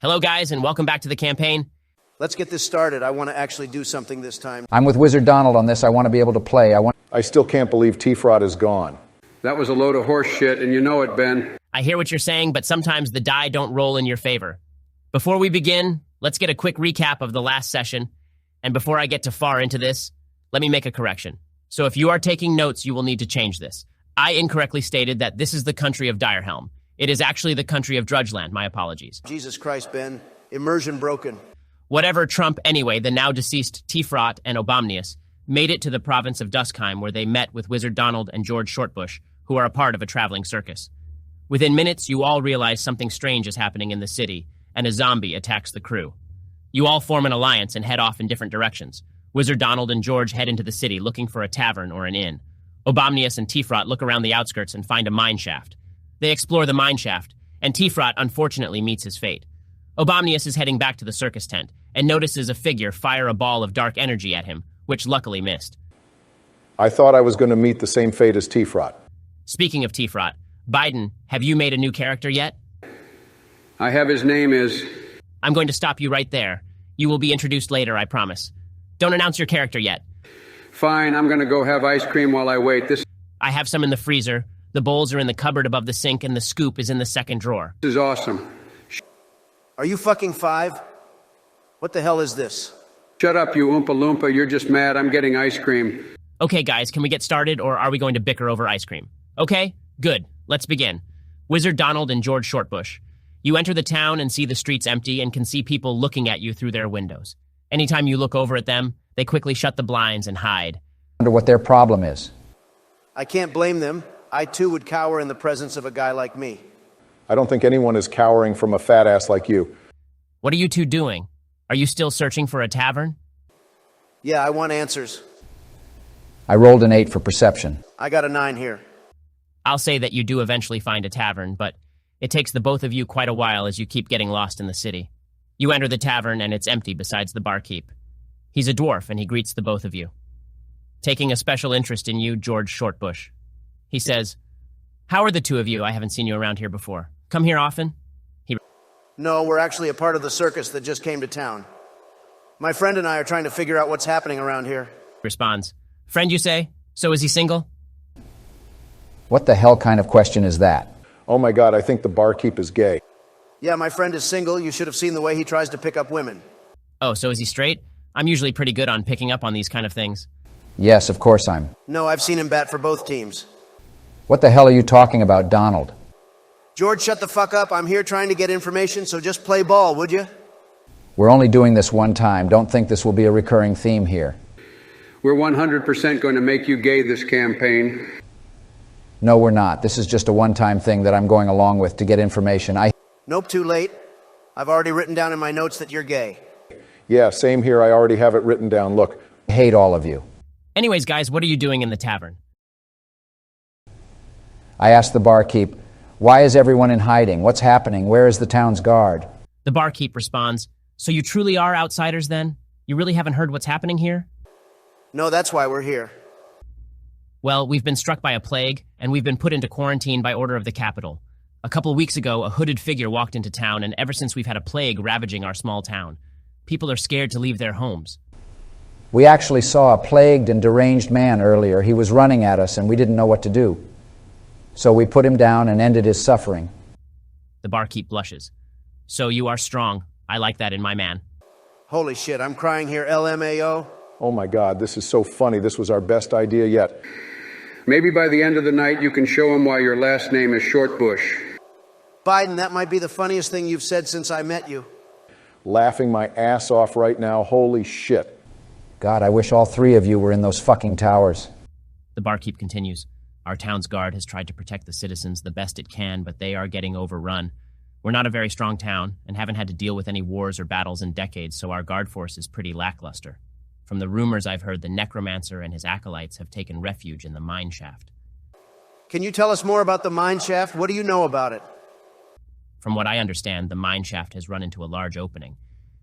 Hello, guys, and welcome back to the campaign. Let's get this started. I want to actually do something this time. I'm with Wizard Donald on this. I want to be able to play. I still can't believe T-Fraud is gone. That was a load of horse shit, and you know it, Ben. I hear what you're saying, but sometimes the die don't roll in your favor. Before we begin, let's get a quick recap of the last session. And before I get too far into this, let me make a correction. So if you are taking notes, you will need to change this. I incorrectly stated that this is the country of Direhelm. It is actually the country of Drudgeland. My apologies. Jesus Christ, Ben. Immersion broken. Whatever Trump, anyway, the now-deceased Tifrat and Obamnius made it to the province of Duskheim, where they met with Wizard Donald and George Shortbush, who are a part of a traveling circus. Within minutes, you all realize something strange is happening in the city, and a zombie attacks the crew. You all form an alliance and head off in different directions. Wizard Donald and George head into the city looking for a tavern or an inn. Obamnius and Tifrat look around the outskirts and find a mine shaft. They explore the mine shaft, and Tifrat unfortunately meets his fate. Obamnius is heading back to the circus tent and notices a figure fire a ball of dark energy at him, which luckily missed. I thought I was going to meet the same fate as T-Fraud. Speaking of Tifrat, Biden, have you made a new character yet? I have. His name is... I'm going to stop you right there. You will be introduced later, I promise. Don't announce your character yet. Fine, I'm going to go have ice cream while I wait. I have some in the freezer. The bowls are in the cupboard above the sink, and the scoop is in the second drawer. This is awesome. Are you fucking 5? What the hell is this? Shut up, you Oompa Loompa. You're just mad. I'm getting ice cream. Okay, guys, can we get started, or are we going to bicker over ice cream? Okay, good. Let's begin. Wizard Donald and George Shortbush. You enter the town and see the streets empty and can see people looking at you through their windows. Anytime you look over at them, they quickly shut the blinds and hide. I wonder what their problem is. I can't blame them. I, too, would cower in the presence of a guy like me. I don't think anyone is cowering from a fat ass like you. What are you two doing? Are you still searching for a tavern? Yeah, I want answers. I rolled an 8 for perception. I got a 9 here. I'll say that you do eventually find a tavern, but it takes the both of you quite a while as you keep getting lost in the city. You enter the tavern and it's empty besides the barkeep. He's a dwarf and he greets the both of you. Taking a special interest in you, George Shortbush. He says, "How are the two of you? I haven't seen you around here before. Come here often?" No, we're actually a part of the circus that just came to town. My friend and I are trying to figure out what's happening around here. Responds, "Friend, you say? So is he single?" What the hell kind of question is that? Oh my God, I think the barkeep is gay. Yeah, my friend is single. You should have seen the way he tries to pick up women. Oh, so is he straight? I'm usually pretty good on picking up on these kind of things. Yes, of course I'm. No, I've seen him bat for both teams. What the hell are you talking about, Donald? George, shut the fuck up. I'm here trying to get information, so just play ball, would you? We're only doing this one time. Don't think this will be a recurring theme here. We're 100% going to make you gay this campaign. No, we're not. This is just a one-time thing that I'm going along with to get information. Nope, too late. I've already written down in my notes that you're gay. Yeah, same here. I already have it written down. Look. I hate all of you. Anyways, guys, what are you doing in the tavern? I asked the barkeep, "Why is everyone in hiding? What's happening? Where is the town's guard?" The barkeep responds, "So you truly are outsiders then? You really haven't heard what's happening here?" No, that's why we're here. Well, we've been struck by a plague, and we've been put into quarantine by order of the capital. A couple weeks ago, a hooded figure walked into town, and ever since we've had a plague ravaging our small town. People are scared to leave their homes. We actually saw a plagued and deranged man earlier. He was running at us, and we didn't know what to do. So we put him down and ended his suffering. The barkeep blushes. "So you are strong. I like that in my man." Holy shit, I'm crying here, LMAO. Oh my God, this is so funny. This was our best idea yet. Maybe by the end of the night you can show him why your last name is Shortbush. Biden, that might be the funniest thing you've said since I met you. Laughing my ass off right now. Holy shit. God, I wish all 3 of you were in those fucking towers. The barkeep continues. "Our town's guard has tried to protect the citizens the best it can, but they are getting overrun. We're not a very strong town and haven't had to deal with any wars or battles in decades, so our guard force is pretty lackluster. From the rumors I've heard, the necromancer and his acolytes have taken refuge in the mine shaft." Can you tell us more about the mine shaft? What do you know about it? From what I understand, the mine shaft has run into a large opening.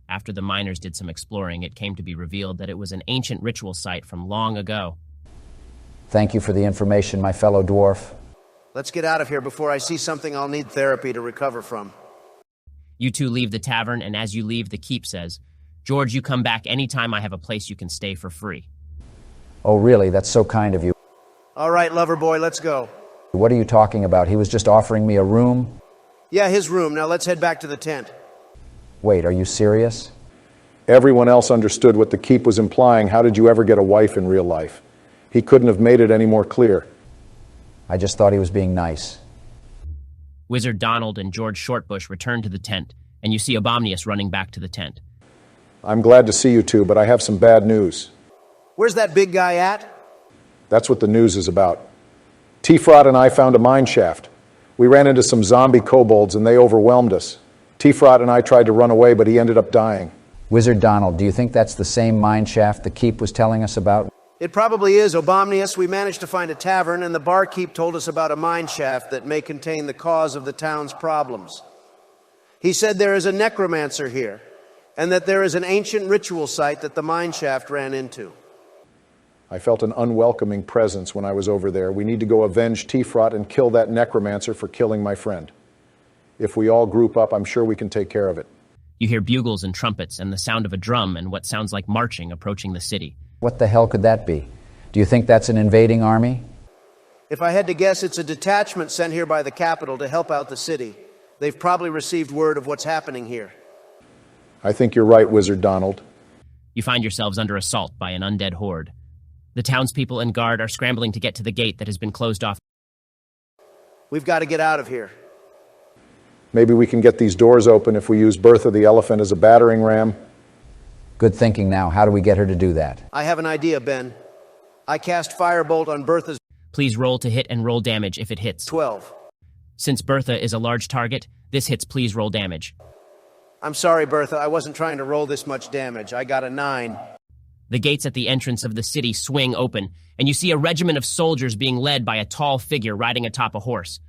After the miners did some exploring, it came to be revealed that it was an ancient ritual site from long ago. Thank you for the information, my fellow dwarf. Let's get out of here before I see something I'll need therapy to recover from. You two leave the tavern, and as you leave, the keep says, "George, you come back anytime I have a place you can stay for free." Oh, really? That's so kind of you. All right, lover boy, let's go. What are you talking about? He was just offering me a room? Yeah, his room. Now let's head back to the tent. Wait, are you serious? Everyone else understood what the keep was implying. How did you ever get a wife in real life? He couldn't have made it any more clear. I just thought he was being nice. Wizard Donald and George Shortbush return to the tent, and you see Obomnius running back to the tent. I'm glad to see you two, but I have some bad news. Where's that big guy at? That's what the news is about. Tifrot and I found a mine shaft. We ran into some zombie kobolds and they overwhelmed us. Tifrot and I tried to run away, but he ended up dying. Wizard Donald, do you think that's the same mine shaft the keep was telling us about? It probably is, Obomnius. We managed to find a tavern, and the barkeep told us about a mine shaft that may contain the cause of the town's problems. He said there is a necromancer here, and that there is an ancient ritual site that the mine shaft ran into. I felt an unwelcoming presence when I was over there. We need to go avenge Tifrot and kill that necromancer for killing my friend. If we all group up, I'm sure we can take care of it. You hear bugles and trumpets and the sound of a drum and what sounds like marching approaching the city. What the hell could that be? Do you think that's an invading army? If I had to guess, it's a detachment sent here by the capital to help out the city. They've probably received word of what's happening here. I think you're right, Wizard Donald. You find yourselves under assault by an undead horde. The townspeople and guard are scrambling to get to the gate that has been closed off. We've got to get out of here. Maybe we can get these doors open if we use Bertha the elephant as a battering ram. Good thinking now. How do we get her to do that? I have an idea, Ben. I cast Firebolt on Bertha's... Please roll to hit and roll damage if it hits. 12. Since Bertha is a large target, this hits. Please roll damage. I'm sorry, Bertha. I wasn't trying to roll this much damage. I got a 9. The gates at the entrance of the city swing open, and you see a regiment of soldiers being led by a tall figure riding atop a horse.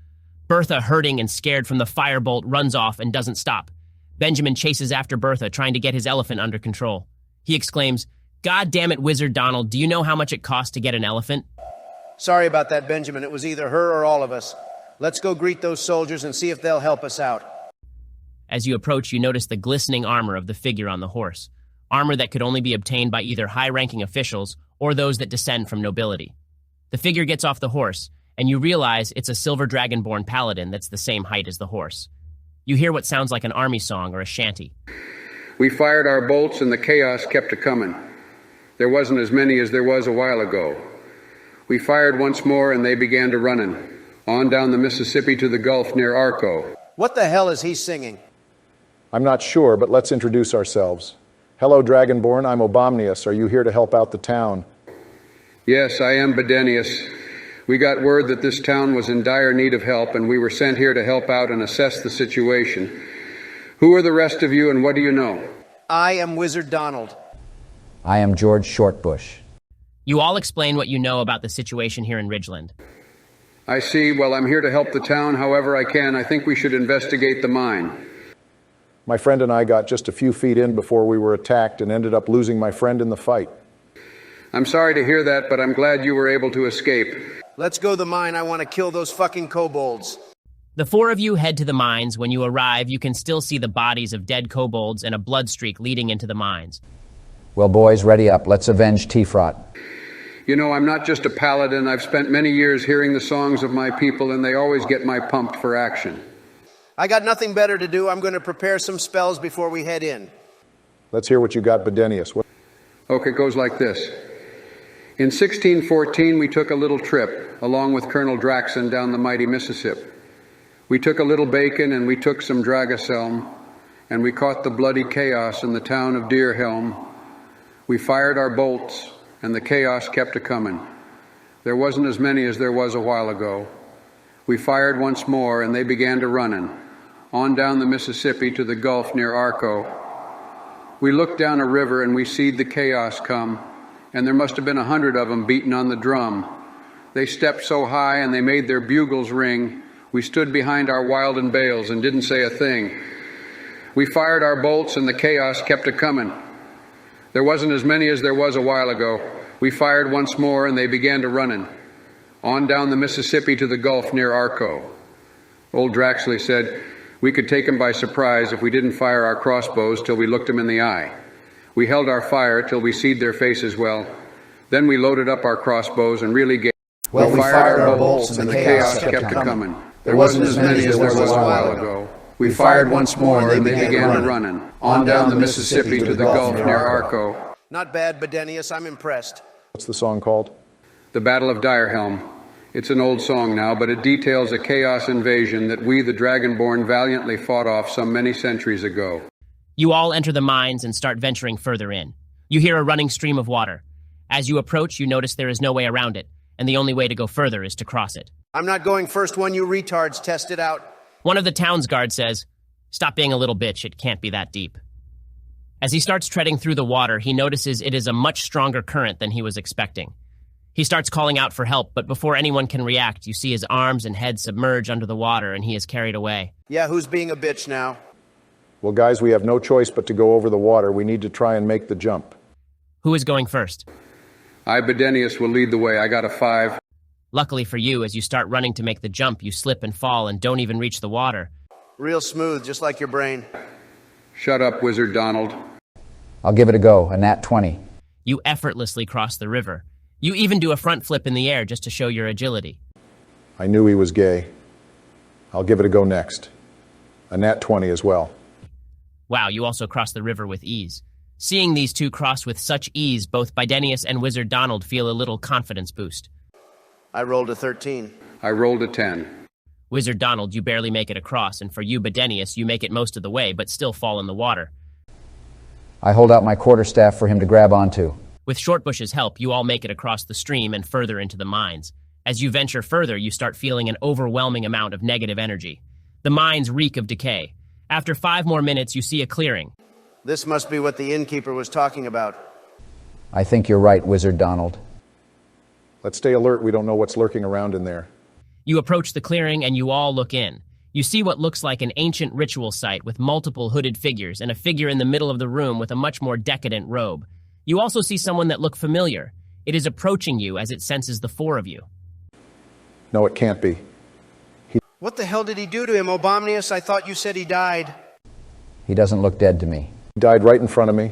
Bertha, hurting and scared from the firebolt, runs off and doesn't stop. Benjamin chases after Bertha, trying to get his elephant under control. He exclaims, "God damn it, Wizard Donald, do you know how much it costs to get an elephant?" Sorry about that, Benjamin. It was either her or all of us. Let's go greet those soldiers and see if they'll help us out. As you approach, you notice the glistening armor of the figure on the horse. Armor that could only be obtained by either high-ranking officials or those that descend from nobility. The figure gets off the horse, and you realize it's a silver dragonborn paladin that's the same height as the horse. You hear what sounds like an army song or a shanty. We fired our bolts and the chaos kept a-coming. There wasn't as many as there was a while ago. We fired once more and they began to running, on down the Mississippi to the Gulf near Arco. What the hell is he singing? I'm not sure, but let's introduce ourselves. Hello, Dragonborn. I'm Obomnius. Are you here to help out the town? Yes, I am Bedenius. We got word that this town was in dire need of help, and we were sent here to help out and assess the situation. Who are the rest of you, and what do you know? I am Wizard Donald. I am George Shortbush. You all explain what you know about the situation here in Ridgeland. I see. Well, I'm here to help the town however I can. I think we should investigate the mine. My friend and I got just a few feet in before we were attacked and ended up losing my friend in the fight. I'm sorry to hear that, but I'm glad you were able to escape. Let's go to the mine. I want to kill those fucking kobolds. The four of you head to the mines. When you arrive, you can still see the bodies of dead kobolds and a blood streak leading into the mines. Well, boys, ready up. Let's avenge Tifrot. You know, I'm not just a paladin. I've spent many years hearing the songs of my people, and they always get my pumped for action. I got nothing better to do. I'm going to prepare some spells before we head in. Let's hear what you got, Bedenius. Okay, it goes like this. In 1614, we took a little trip, along with Colonel Draxon, down the mighty Mississippi. We took a little bacon, and we took some Dragaselm, and we caught the bloody chaos in the town of Deerhelm. We fired our bolts, and the chaos kept a-coming. There wasn't as many as there was a while ago. We fired once more, and they began to running, on down the Mississippi to the Gulf near Arco. We looked down a river, and we seed the chaos come, and there must have been 100 of them beating on the drum. They stepped so high, and they made their bugles ring. We stood behind our Wilden bales and didn't say a thing. We fired our bolts, and the chaos kept a-coming. There wasn't as many as there was a while ago. We fired once more, and they began to running, on down the Mississippi to the Gulf near Arco. Old Draxley said, We could take them by surprise if we didn't fire our crossbows till we looked them in the eye. We held our fire till we seed their faces well. Then we loaded up our crossbows and really gave. Well, we fired our bolts and the chaos kept coming. There wasn't as many as there was a while ago. We fired once more and they began running. On down the Mississippi to the Gulf near Arco. Not bad, Bedenius. I'm impressed. What's the song called? The Battle of Direhelm. It's an old song now, but it details a chaos invasion that we, the Dragonborn, valiantly fought off some many centuries ago. You all enter the mines and start venturing further in. You hear a running stream of water. As you approach, you notice there is no way around it, and the only way to go further is to cross it. I'm not going first one, you retards. Test it out. One of the town's guards says, "Stop being a little bitch, it can't be that deep." As he starts treading through the water, he notices it is a much stronger current than he was expecting. He starts calling out for help, but before anyone can react, you see his arms and head submerge under the water and he is carried away. Yeah, who's being a bitch now? Well, guys, we have no choice but to go over the water. We need to try and make the jump. Who is going first? I, Bedenius, will lead the way. I got a 5. Luckily for you, as you start running to make the jump, you slip and fall and don't even reach the water. Real smooth, just like your brain. Shut up, Wizard Donald. I'll give it a go, a nat 20. You effortlessly cross the river. You even do a front flip in the air just to show your agility. I knew he was gay. I'll give it a go next. A nat 20 as well. Wow, you also cross the river with ease. Seeing these two cross with such ease, both Bedenius and Wizard Donald feel a little confidence boost. I rolled a 13. I rolled a 10. Wizard Donald, you barely make it across, and for you, Bedenius, you make it most of the way, but still fall in the water. I hold out my quarterstaff for him to grab onto. With Shortbush's help, you all make it across the stream and further into the mines. As you venture further, you start feeling an overwhelming amount of negative energy. The mines reek of decay. After 5 more minutes, you see a clearing. This must be what the innkeeper was talking about. I think you're right, Wizard Donald. Let's stay alert. We don't know what's lurking around in there. You approach the clearing and you all look in. You see what looks like an ancient ritual site with multiple hooded figures and a figure in the middle of the room with a much more decadent robe. You also see someone that look familiar. It is approaching you as it senses the 4 of you. No, it can't be. What the hell did he do to him, Obomnius? I thought you said he died. He doesn't look dead to me. He died right in front of me.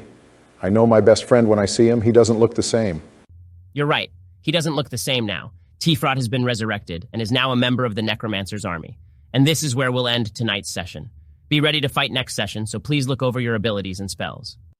I know my best friend when I see him. He doesn't look the same. You're right. He doesn't look the same now. Tifrot has been resurrected and is now a member of the Necromancer's army. And this is where we'll end tonight's session. Be ready to fight next session, so please look over your abilities and spells.